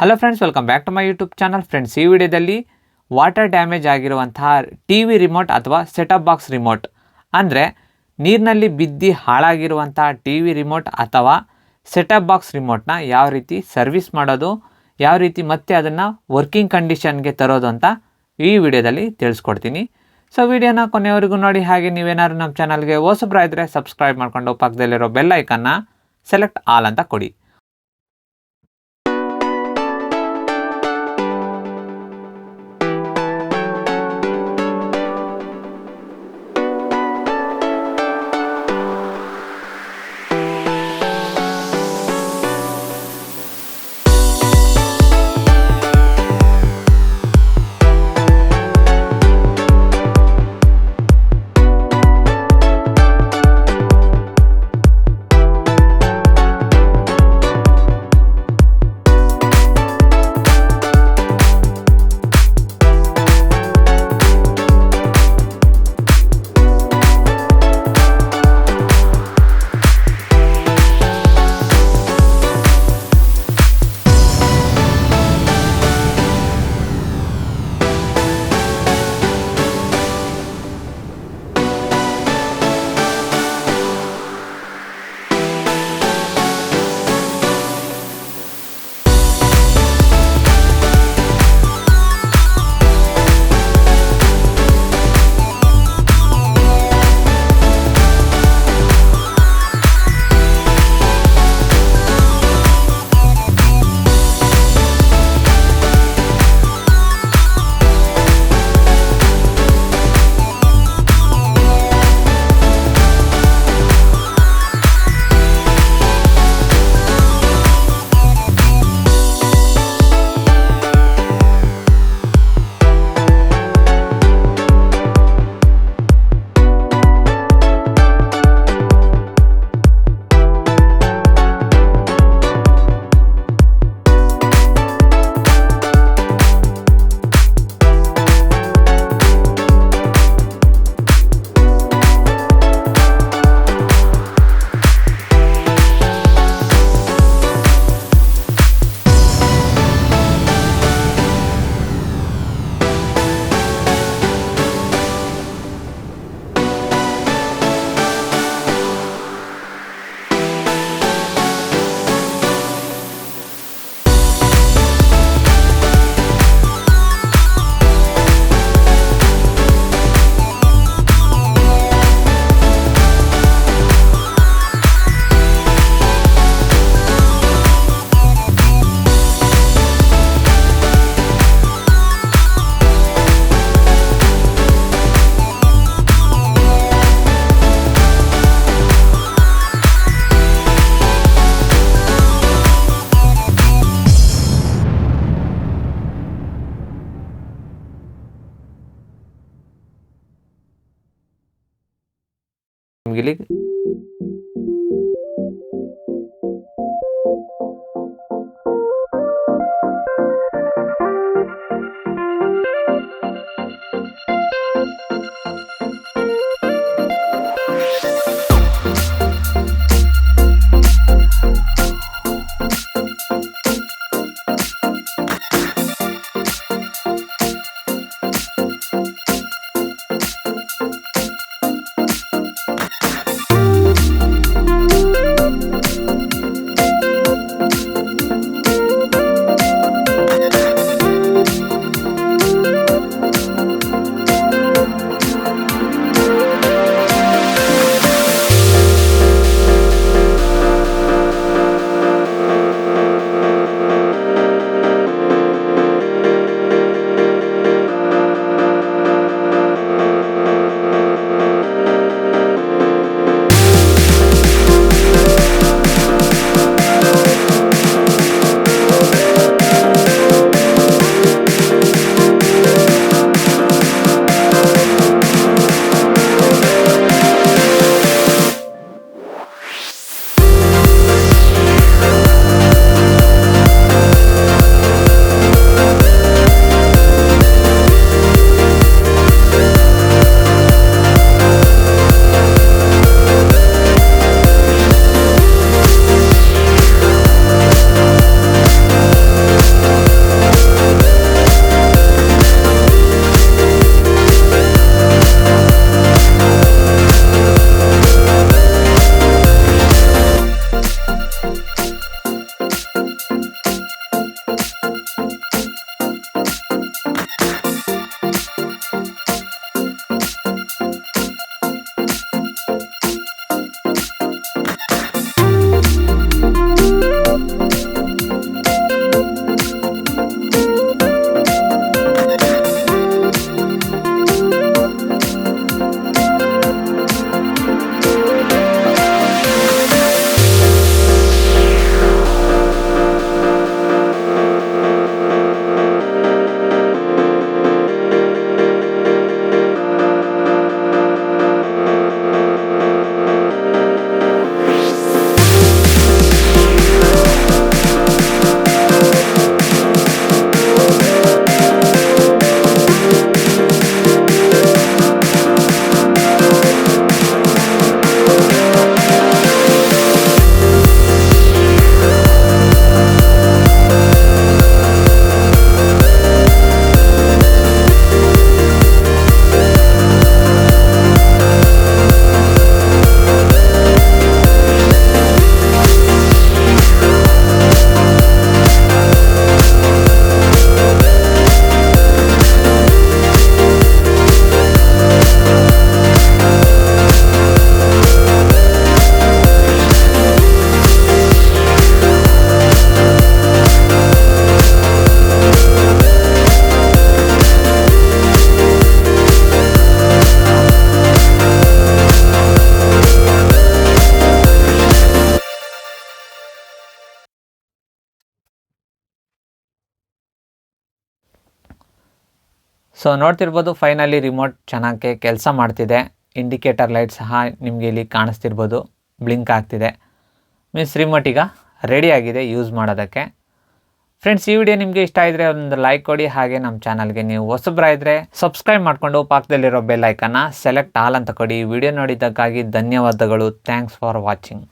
Hello friends, welcome back to my YouTube channel. Friends, ಈ ವಿಡಿಯೋದಲ್ಲಿ water damage ಆಗಿರುವಂತಹ T V remote ಅಥವಾ setup box remote ಅಂದರೆ ನೀರಿನಲ್ಲಿ ಬಿದ್ದು ಹಾಳಾಗಿರುವಂತಹ ಟಿ ವಿ ರಿಮೋಟ್ ಅಥವಾ ಸೆಟಪ್ ಬಾಕ್ಸ್ ರಿಮೋಟ್ನ ಯಾವ ರೀತಿ ಸರ್ವಿಸ್ ಮಾಡೋದು, ಯಾವ ರೀತಿ ಮತ್ತೆ ಅದನ್ನು ವರ್ಕಿಂಗ್ ಕಂಡೀಷನ್ಗೆ ತರೋದು ಅಂತ ಈ ವಿಡಿಯೋದಲ್ಲಿ ತಿಳಿಸ್ಕೊಡ್ತೀನಿ. ಸೊ ವಿಡಿಯೋನ ಕೊನೆಯವರೆಗೂ ನೋಡಿ. ಹಾಗೆ ನೀವೇನಾದ್ರು ನಮ್ಮ ಚಾನಲ್ಗೆ ಹೊಸಬ್ರಾಯಿದ್ರೆ ಸಬ್ಸ್ಕ್ರೈಬ್ ಮಾಡ್ಕೊಂಡು ಪಕ್ಕದಲ್ಲಿರೋ ಬೆಲ್ ಐಕನ್ನ ಸೆಲೆಕ್ಟ್ ಆಲ್ ಅಂತ ಕೊಡಿ. ನಿಮಗೆ ಸೊ ನೋಡ್ತಿರ್ಬೋದು ಫೈನಲಿ ರಿಮೋಟ್ ಚೆನ್ನಾಗಿ ಕೆಲಸ ಮಾಡ್ತಿದೆ. ಇಂಡಿಕೇಟರ್ ಲೈಟ್ ಸಹ ನಿಮಗೆ ಇಲ್ಲಿ ಕಾಣಿಸ್ತಿರ್ಬೋದು, ಬ್ಲಿಂಕ್ ಆಗ್ತಿದೆ. ಮೀನ್ಸ್ ರಿಮೋಟ್ ಈಗ ರೆಡಿಯಾಗಿದೆ ಯೂಸ್ ಮಾಡೋದಕ್ಕೆ. ಫ್ರೆಂಡ್ಸ್, ಈ ವಿಡಿಯೋ ನಿಮಗೆ ಇಷ್ಟ ಆಗಿದ್ರೆ ಒಂದು ಲೈಕ್ ಕೊಡಿ. ಹಾಗೆ ನಮ್ಮ ಚಾನಲ್ಗೆ ನೀವು ಹೊಸಬ್ರಾಯಿದ್ರೆ ಸಬ್ಸ್ಕ್ರೈಬ್ ಮಾಡಿಕೊಂಡು ಪಕ್ಕದಲ್ಲಿರೋ ಬೆಲ್ ಐಕನ್ನ ಸೆಲೆಕ್ಟ್ ಆಲ್ ಅಂತ ಕೊಡಿ. ವಿಡಿಯೋ ನೋಡಿದ್ದಕ್ಕಾಗಿ ಧನ್ಯವಾದಗಳು. Thanks for watching.